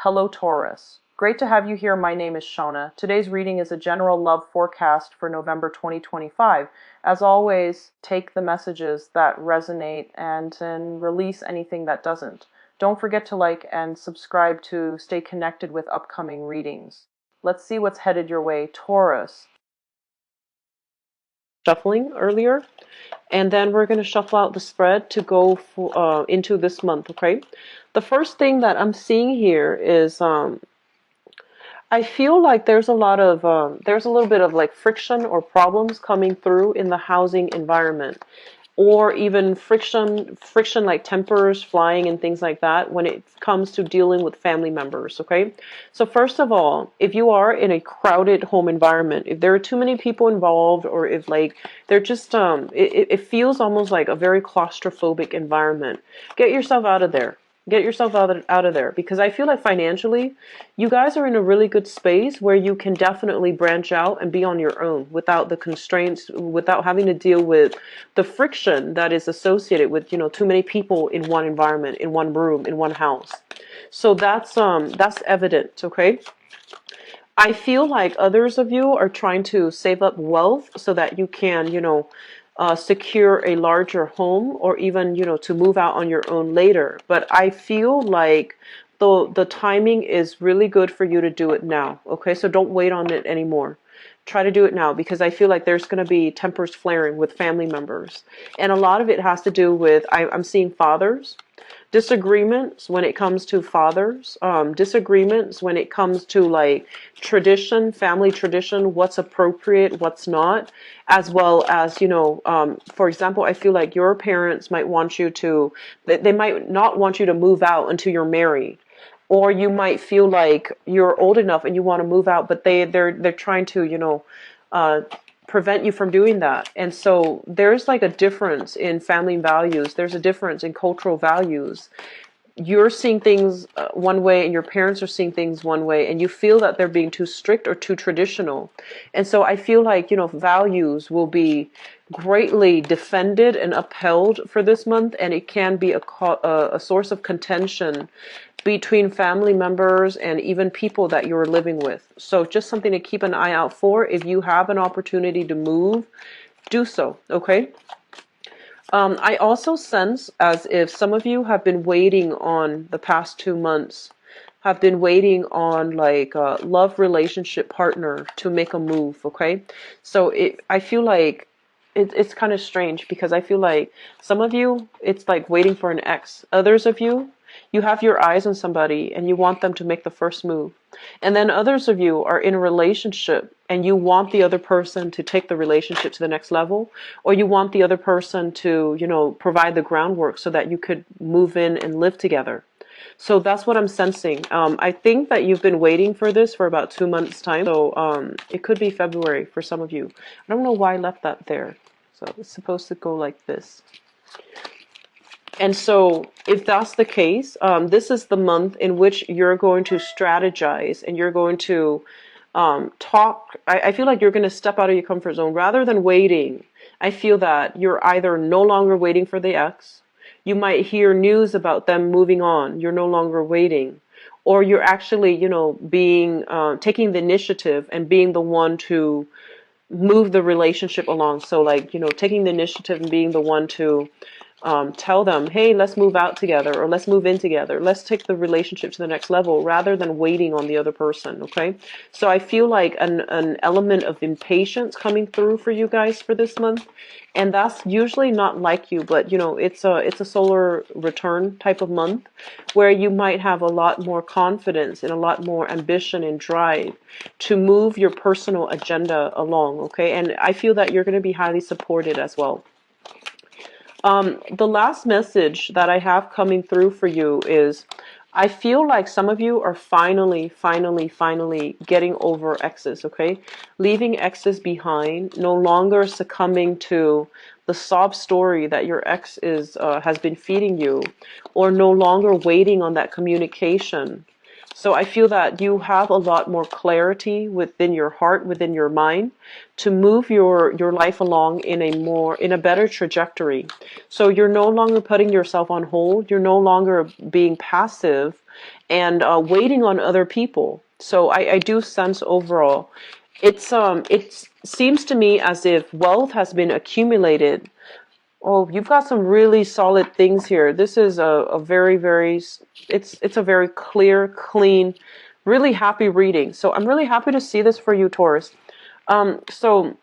Hello Taurus. Great to have you here. My name is Shona. Today's reading is a general love forecast for November 2025. As always, take the messages that resonate and release anything that doesn't. Don't forget to like and subscribe to stay connected with upcoming readings. Let's see what's headed your way, Taurus. Shuffling earlier, and then we're going to shuffle out the spread to go into this month. Okay, the first thing that I'm seeing here is I feel like there's a little bit of like friction or problems coming through in the housing environment, or even friction like tempers flying and things like that when it comes to dealing with family members. Okay, so first of all, if you are in a crowded home environment, if there are too many people involved, or if like they're just it feels almost like a very claustrophobic environment, get yourself out of there. Get yourself out of there, because I feel like financially you guys are in a really good space where you can definitely branch out and be on your own without the constraints, without having to deal with the friction that is associated with, too many people in one environment, in one room, in one house. So that's evident. Okay, I feel like others of you are trying to save up wealth so that you can, secure a larger home, or even, to move out on your own later. But I feel like the timing is really good for you to do it now. Okay, so don't wait on it anymore. Try to do it now, because I feel like there's going to be tempers flaring with family members. And a lot of it has to do with, I'm seeing fathers. Disagreements when it comes to fathers, disagreements when it comes to like tradition, family tradition, what's appropriate, what's not, as well as, for example, I feel like your parents might want you to, they might not want you to move out until you're married. Or you might feel like you're old enough and you want to move out, but they're trying to, prevent you from doing that. And so there's like a difference in family values. There's a difference in cultural values. You're seeing things one way, and your parents are seeing things one way, and you feel that they're being too strict or too traditional. And so I feel like, values will be greatly defended and upheld for this month, and it can be a source of contention between family members and even people that you're living with. So just something to keep an eye out for. If you have an opportunity to move, do so. Okay. I also sense as if some of you have been waiting on the past 2 months, have been waiting on like a love relationship partner to make a move. Okay. So I feel like it's kind of strange, because I feel like some of you, it's like waiting for an ex. Others of you, you have your eyes on somebody and you want them to make the first move. And then others of you are in a relationship and you want the other person to take the relationship to the next level, or you want the other person to, provide the groundwork so that you could move in and live together. So that's what I'm sensing. I think that you've been waiting for this for about 2 months' time. So it could be February for some of you. I don't know why I left that there. So it's supposed to go like this. And so if that's the case, this is the month in which you're going to strategize and you're going to talk. I feel like you're going to step out of your comfort zone rather than waiting. I feel that you're either no longer waiting for the ex. You might hear news about them moving on. You're no longer waiting. Or you're actually, taking the initiative and being the one to move the relationship along. So like, taking the initiative and being the one to tell them, hey, let's move out together, or let's move in together. Let's take the relationship to the next level rather than waiting on the other person. Okay. So I feel like an element of impatience coming through for you guys for this month. And that's usually not like you, but it's a solar return type of month where you might have a lot more confidence and a lot more ambition and drive to move your personal agenda along. Okay. And I feel that you're going to be highly supported as well. The last message that I have coming through for you is, I feel like some of you are finally getting over exes, okay? Leaving exes behind, no longer succumbing to the sob story that your ex has been feeding you, or no longer waiting on that communication. So I feel that you have a lot more clarity within your heart, within your mind, to move your life along in a better trajectory. So you're no longer putting yourself on hold. You're no longer being passive and waiting on other people. So I do sense overall, it seems to me as if wealth has been accumulated. Oh, you've got some really solid things here. This is a very, very, it's a very clear, clean, really happy reading. So I'm really happy to see this for you, Taurus. So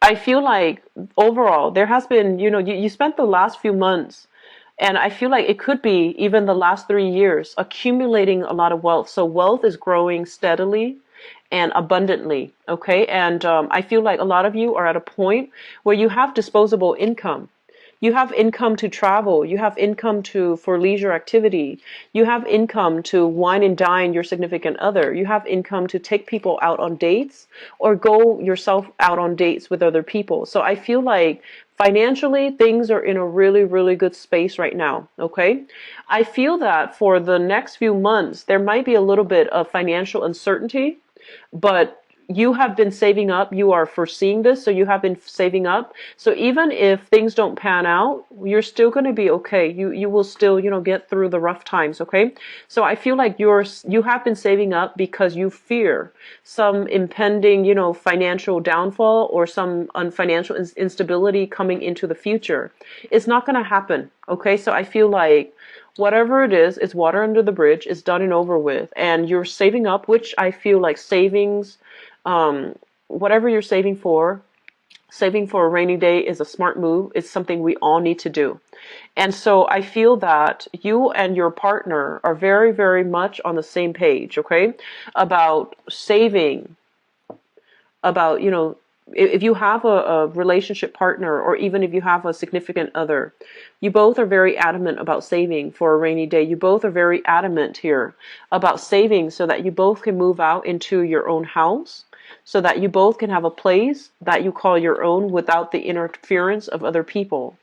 I feel like overall there has been, you spent the last few months, and I feel like it could be even the last 3 years accumulating a lot of wealth. So wealth is growing steadily and abundantly. Okay. And I feel like a lot of you are at a point where you have disposable income. You have income to travel. You have income for leisure activity. You have income to wine and dine your significant other. You have income to take people out on dates or go yourself out on dates with other people. So I feel like financially things are in a really, really good space right now. Okay. I feel that for the next few months, there might be a little bit of financial uncertainty, but you have been saving up. You are foreseeing this, so you have been saving up. So even if things don't pan out, you're still going to be okay. You will still, get through the rough times, okay? So I feel like you have been saving up because you fear some impending, financial downfall or some financial instability coming into the future. It's not going to happen, okay? So I feel like whatever it is, it's water under the bridge, it's done and over with, and you're saving up, which I feel like savings, whatever you're saving for a rainy day is a smart move. It's something we all need to do. And so I feel that you and your partner are very, very much on the same page, okay, about saving, about, if you have a relationship partner, or even if you have a significant other, you both are very adamant about saving for a rainy day. You both are very adamant here about saving so that you both can move out into your own house, so that you both can have a place that you call your own without the interference of other people.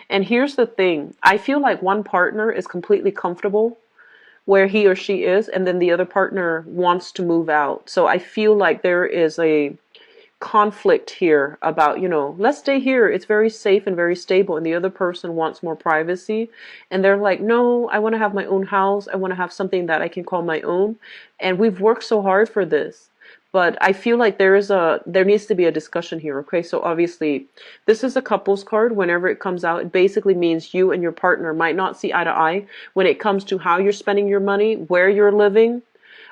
And here's the thing. I feel like one partner is completely comfortable where he or she is, and then the other partner wants to move out. So I feel like there is a conflict here about, let's stay here. It's very safe and very stable. And the other person wants more privacy. And they're like, no, I want to have my own house. I want to have something that I can call my own. And we've worked so hard for this. But I feel like there needs to be a discussion here. Okay, so obviously this is a couples card. Whenever it comes out, it basically means you and your partner might not see eye to eye when it comes to how you're spending your money, where you're living,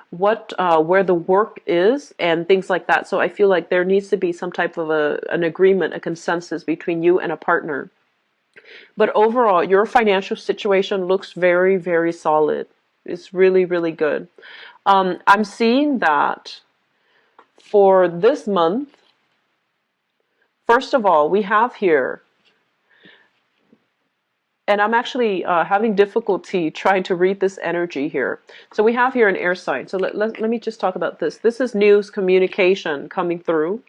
where the work is, and things like that. So I feel like there needs to be some type of an agreement, a consensus between you and a partner. But overall, your financial situation looks very, very solid. It's really, really good. I'm seeing that for this month, first of all, we have here, and I'm actually having difficulty trying to read this energy here. So we have here an air sign. So let me just talk about this. This is news communication coming through.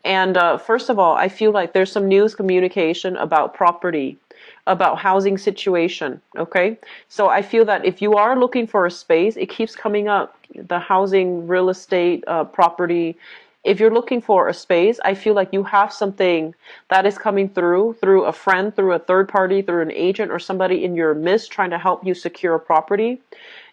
And first of all, I feel like there's some news communication about property, about housing situation, okay? So I feel that if you are looking for a space, it keeps coming up, the housing, real estate, property. If you're looking for a space, I feel like you have something that is coming through a friend, through a third party, through an agent, or somebody in your midst trying to help you secure a property.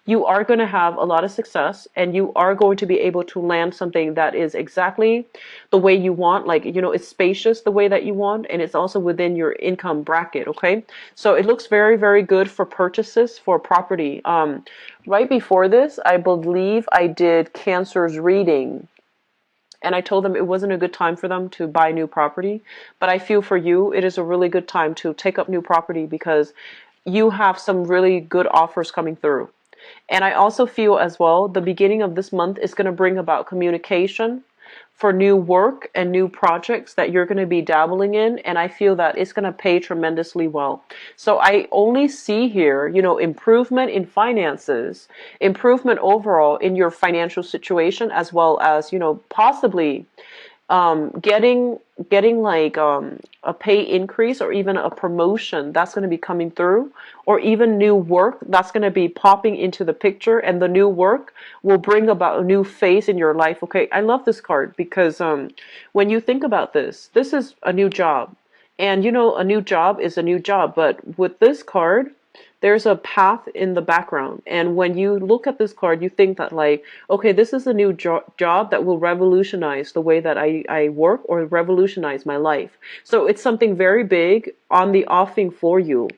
You are going to have a lot of success, and you are going to be able to land something that is exactly the way you want. Like, it's spacious the way that you want, and it's also within your income bracket, okay? So it looks very, very good for purchases for property. Right before this, I believe I did Cancer's reading, and I told them it wasn't a good time for them to buy new property. But I feel for you, it is a really good time to take up new property because you have some really good offers coming through. And I also feel as well, the beginning of this month is going to bring about communication for new work and new projects that you're going to be dabbling in. And I feel that it's going to pay tremendously well. So I only see here, improvement in finances, improvement overall in your financial situation, as well as, possibly getting like a pay increase or even a promotion that's going to be coming through, or even new work that's going to be popping into the picture, and the new work will bring about a new phase in your life. Okay, I love this card because when you think about this is a new job, and a new job is a new job. But with this card, there's a path in the background. And when you look at this card, you think that like, okay, this is a new job that will revolutionize the way that I work or revolutionize my life. So it's something very big on the offing for you.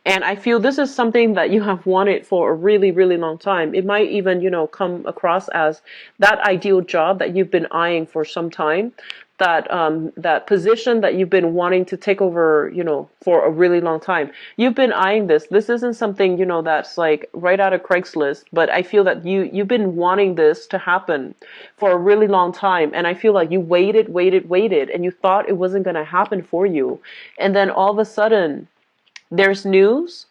And I feel this is something that you have wanted for a really, really long time. It might even, come across as that ideal job that you've been eyeing for some time, that position that you've been wanting to take over, for a really long time. You've been eyeing this. This isn't something, that's like right out of Craigslist, but I feel that you've been wanting this to happen for a really long time. And I feel like you waited, and you thought it wasn't going to happen for you. And then all of a sudden, there's news,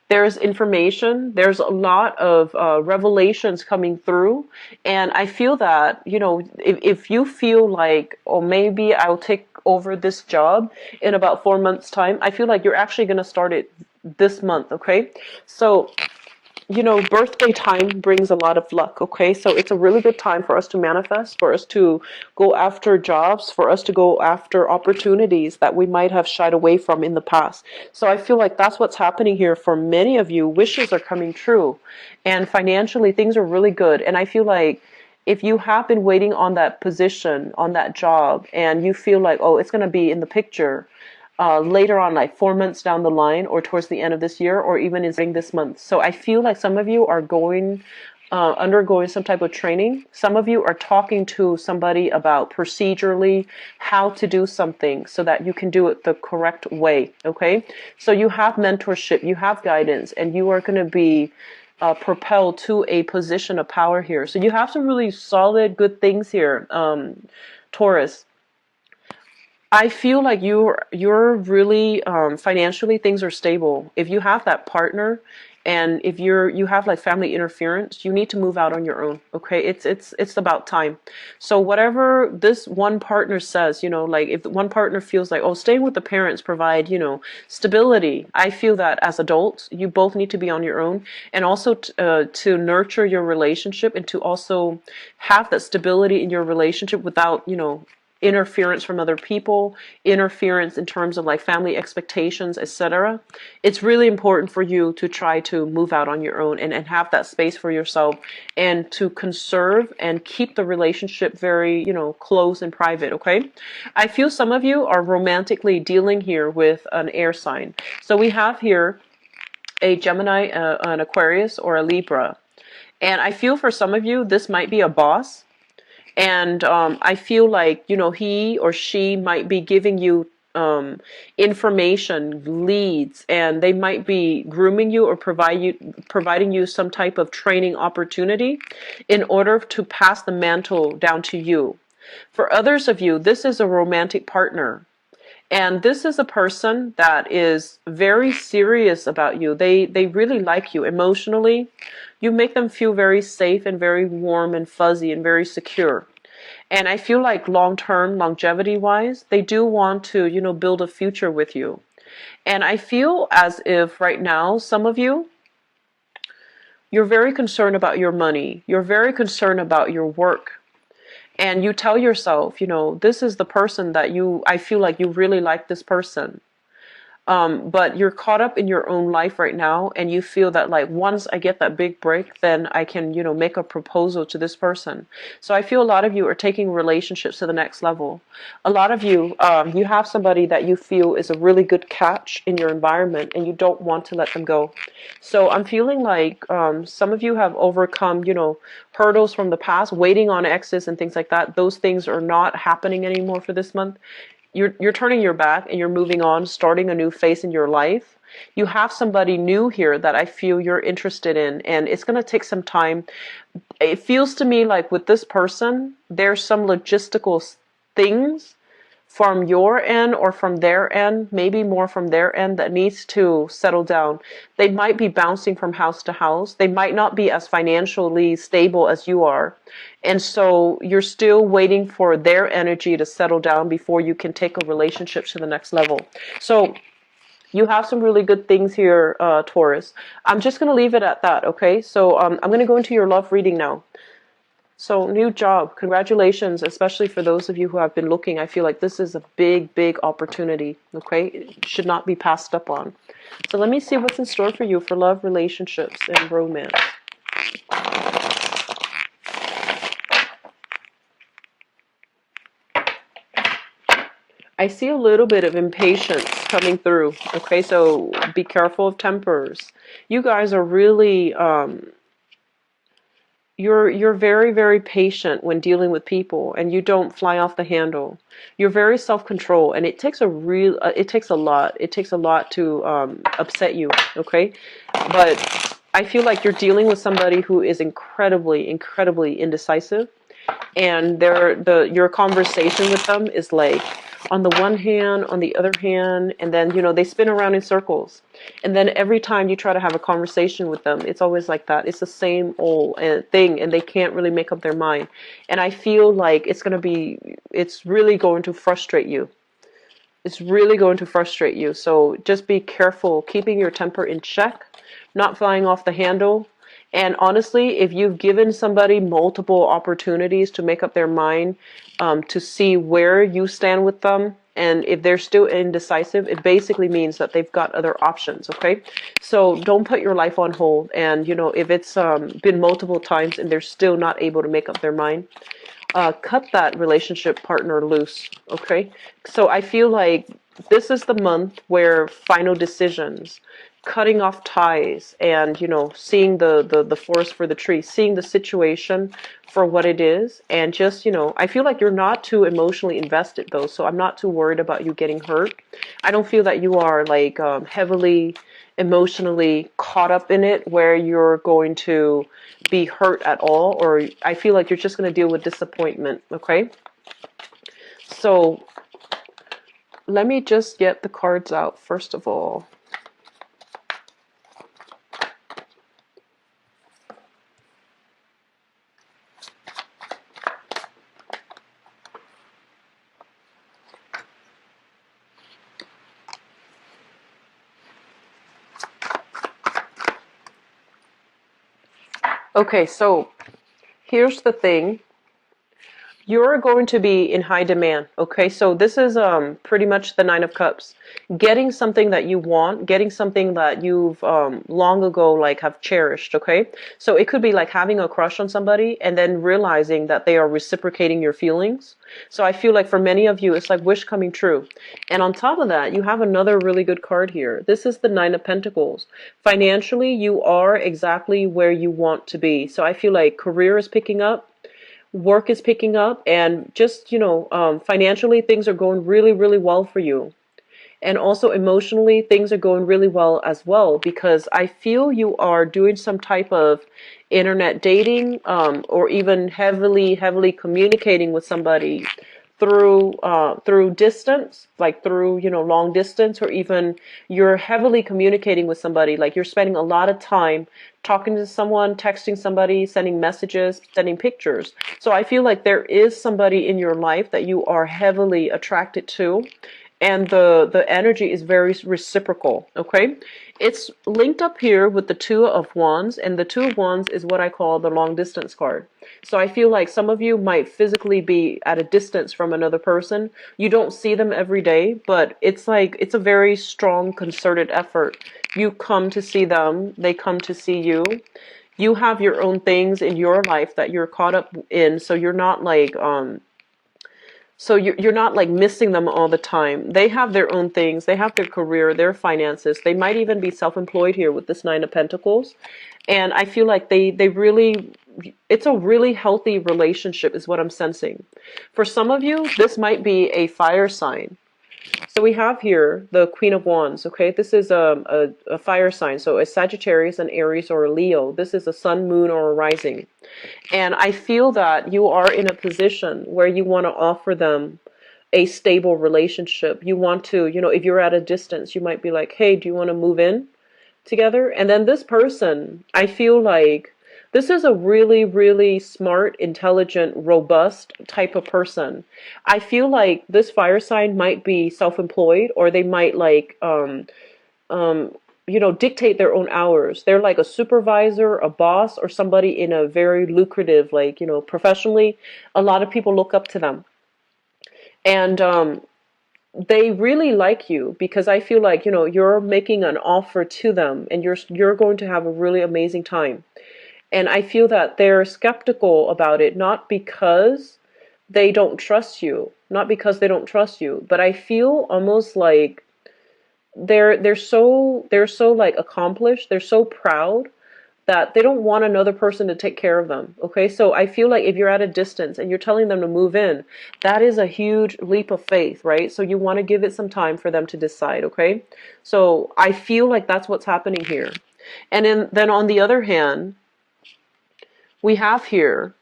there's information, there's a lot of revelations coming through. And I feel that, if you feel like, oh, maybe I'll take over this job in about 4 months' time, I feel like you're actually going to start it this month, okay? So, birthday time brings a lot of luck, okay? So it's a really good time for us to manifest, for us to go after jobs, for us to go after opportunities that we might have shied away from in the past. So I feel like that's what's happening here for many of you. Wishes are coming true. And financially, things are really good. And I feel like if you have been waiting on that position, on that job, and you feel like, oh, it's going to be in the picture, later on, like 4 months down the line, or towards the end of this year, or even in this month. So I feel like some of you are undergoing some type of training. Some of you are talking to somebody about procedurally how to do something so that you can do it the correct way. Okay, so you have mentorship, you have guidance, and you are going to be propelled to a position of power here. So you have some really solid, good things here, Taurus. I feel like you're really financially, things are stable. If you have that partner, and if you have like family interference, you need to move out on your own. Okay, it's about time. So whatever this one partner says, like if one partner feels like, oh, staying with the parents provide stability. I feel that as adults, you both need to be on your own, and also to nurture your relationship, and to also have that stability in your relationship without interference from other people, interference in terms of like family expectations, etc. It's really important for you to try to move out on your own, and have that space for yourself, and to conserve and keep the relationship very, close and private, okay? I feel some of you are romantically dealing here with an air sign. So we have here a Gemini, an Aquarius, or a Libra. And I feel for some of you, this might be a boss. And I feel like, he or she might be giving you information, leads, and they might be grooming you or providing you some type of training opportunity in order to pass the mantle down to you. For others of you, this is a romantic partner. And this is a person that is very serious about you. They really like you emotionally. You make them feel very safe and very warm and fuzzy and very secure. And I feel like long-term, longevity-wise, they do want to, build a future with you. And I feel as if right now, some of you, you're very concerned about your money. You're very concerned about your work. And you tell yourself, this is the person that I feel like you really like this person. But you're caught up in your own life right now, and you feel that like once I get that big break, then I can, make a proposal to this person. So I feel a lot of you are taking relationships to the next level. A lot of you, you have somebody that you feel is a really good catch in your environment, and you don't want to let them go. So I'm feeling like some of you have overcome, hurdles from the past, waiting on exes and things like that. Those things are not happening anymore for this month. You're turning your back and you're moving on, starting a new phase in your life. You have somebody new here that I feel you're interested in, and it's going to take some time. It feels to me like with this person, there's some logistical things from your end or from their end, maybe more from their end, that needs to settle down. They might be bouncing from house to house. They might not be as financially stable as you are. And so you're still waiting for their energy to settle down before you can take a relationship to the next level. So you have some really good things here, Taurus. I'm just going to leave it at that, okay? So I'm going to go into your love reading now. So new job, congratulations, especially for those of you who have been looking. I feel like this is a big, big opportunity, okay? It should not be passed up on. So let me see what's in store for you for love, relationships, and romance. I see a little bit of impatience coming through, okay? So be careful of tempers. You guys are really, you're very, very patient when dealing with people, and you don't fly off the handle. You're very self-control, and it takes it takes a lot. It takes a lot to upset you, okay? But I feel like you're dealing with somebody who is incredibly, incredibly indecisive, and your conversation with them is like on the one hand, on the other hand, and then they spin around in circles, and then every time you try to have a conversation with them, it's always like that. It's the same old thing, and they can't really make up their mind. And I feel like it's really going to frustrate you. It's really going to frustrate you. So just be careful, keeping your temper in check, not flying off the handle. And honestly, if you've given somebody multiple opportunities to make up their mind, to see where you stand with them, and if they're still indecisive, it basically means that they've got other options, okay? So don't put your life on hold. And, if it's been multiple times and they're still not able to make up their mind, cut that relationship partner loose, okay? So I feel like this is the month where final decisions, cutting off ties, and seeing the forest for the tree, seeing the situation for what it is, and just I feel like you're not too emotionally invested though, so I'm not too worried about you getting hurt. I don't feel that you are like heavily emotionally caught up in it where you're going to be hurt at all, or I feel like you're just going to deal with disappointment, okay? So let me just get the cards out first of all. Okay, so here's the thing. You're going to be in high demand, okay? So this is pretty much the Nine of Cups. Getting something that you want, getting something that you've long ago like have cherished, okay? So it could be like having a crush on somebody and then realizing that they are reciprocating your feelings. So I feel like for many of you, it's like wish coming true. And on top of that, you have another really good card here. This is the Nine of Pentacles. Financially, you are exactly where you want to be. So I feel like career is picking up. Work is picking up, and just financially things are going really, really well for you, and also emotionally things are going really well as well, because I feel you are doing some type of internet dating, or even heavily communicating with somebody through distance, like through long distance, or even you're heavily communicating with somebody, like you're spending a lot of time talking to someone, texting somebody, sending messages, sending pictures. So I feel like there is somebody in your life that you are heavily attracted to, and the energy is very reciprocal, okay? It's linked up here with the Two of Wands, and the Two of Wands is what I call the long distance card. So I feel like some of you might physically be at a distance from another person. You don't see them every day, but it's like it's a very strong concerted effort. You come to see them, they come to see you. You have your own things in your life that you're caught up in, so you're not like you're not like missing them all the time. They have their own things. They have their career, their finances. They might even be self-employed here with this Nine of Pentacles. And I feel like they really, it's a really healthy relationship is what I'm sensing. For some of you, this might be a fire sign. So we have here the Queen of Wands, okay? This is a fire sign. So a Sagittarius, an Aries, or a Leo. This is a sun, moon, or a rising. And I feel that you are in a position where you want to offer them a stable relationship. You want to, if you're at a distance, you might be like, hey, do you want to move in together? And then this person, I feel like this is a really, really smart, intelligent, robust type of person. I feel like this fire sign might be self-employed, or they might like dictate their own hours. They're like a supervisor, a boss, or somebody in a very lucrative, like, professionally, a lot of people look up to them. And they really like you because I feel like, you're making an offer to them and you're going to have a really amazing time. And I feel that they're skeptical about it, not because they don't trust you, but I feel almost like they're so like accomplished, they're so proud that they don't want another person to take care of them. Okay, so I feel like if you're at a distance and you're telling them to move in, that is a huge leap of faith, right? So you want to give it some time for them to decide. Okay, so I feel like that's what's happening here. And then on the other hand, we have here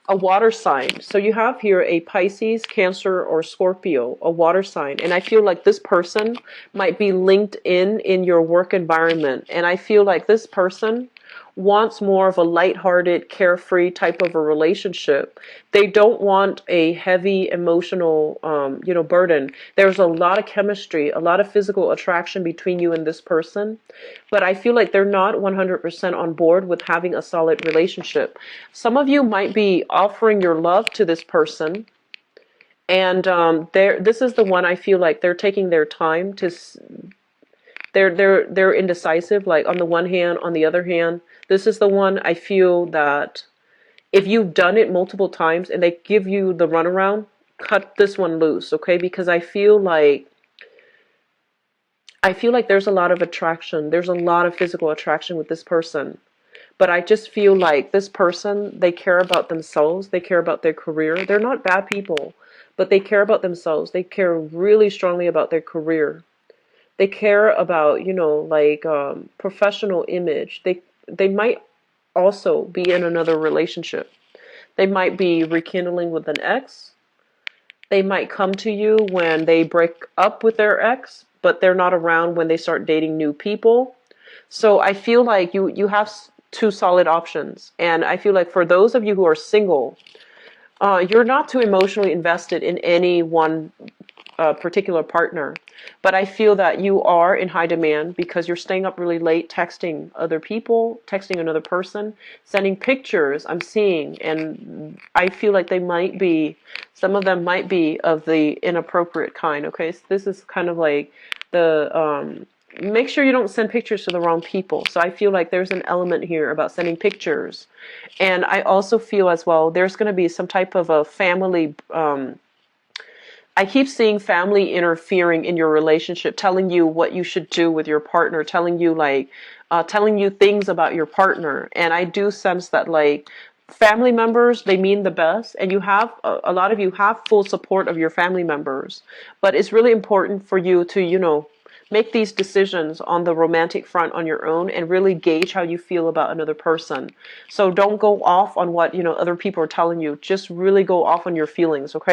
a water sign. So you have here a Pisces, Cancer, or Scorpio, a water sign. And I feel like this person might be linked in your work environment. And I feel like this person wants more of a lighthearted, carefree type of a relationship. They don't want a heavy emotional, burden. There's a lot of chemistry, a lot of physical attraction between you and this person. But I feel like they're not 100% on board with having a solid relationship. Some of you might be offering your love to this person. And this is the one I feel like they're taking their time to. They're indecisive. Like on the one hand, on the other hand, this is the one I feel that if you've done it multiple times and they give you the runaround, cut this one loose, okay? Because I feel like there's a lot of attraction. There's a lot of physical attraction with this person. But I just feel like this person, they care about themselves. They care about their career. They're not bad people, but they care about themselves. They care really strongly about their career. They care about, professional image. They might also be in another relationship. They might be rekindling with an ex. They might come to you when they break up with their ex, but they're not around when they start dating new people. So I feel like you have two solid options. And I feel like for those of you who are single, you're not too emotionally invested in any one particular partner. But I feel that you are in high demand because you're staying up really late, texting other people, texting another person, sending pictures I'm seeing. And I feel like some of them might be of the inappropriate kind. Okay, so this is kind of like make sure you don't send pictures to the wrong people. So I feel like there's an element here about sending pictures. And I also feel as well, there's going to be some type of a family, I keep seeing family interfering in your relationship, telling you what you should do with your partner, telling you things about your partner. And I do sense that family members, they mean the best, and you have a lot of you have full support of your family members. But it's really important for you to, make these decisions on the romantic front on your own and really gauge how you feel about another person. So don't go off on what, other people are telling you. Just really go off on your feelings, okay?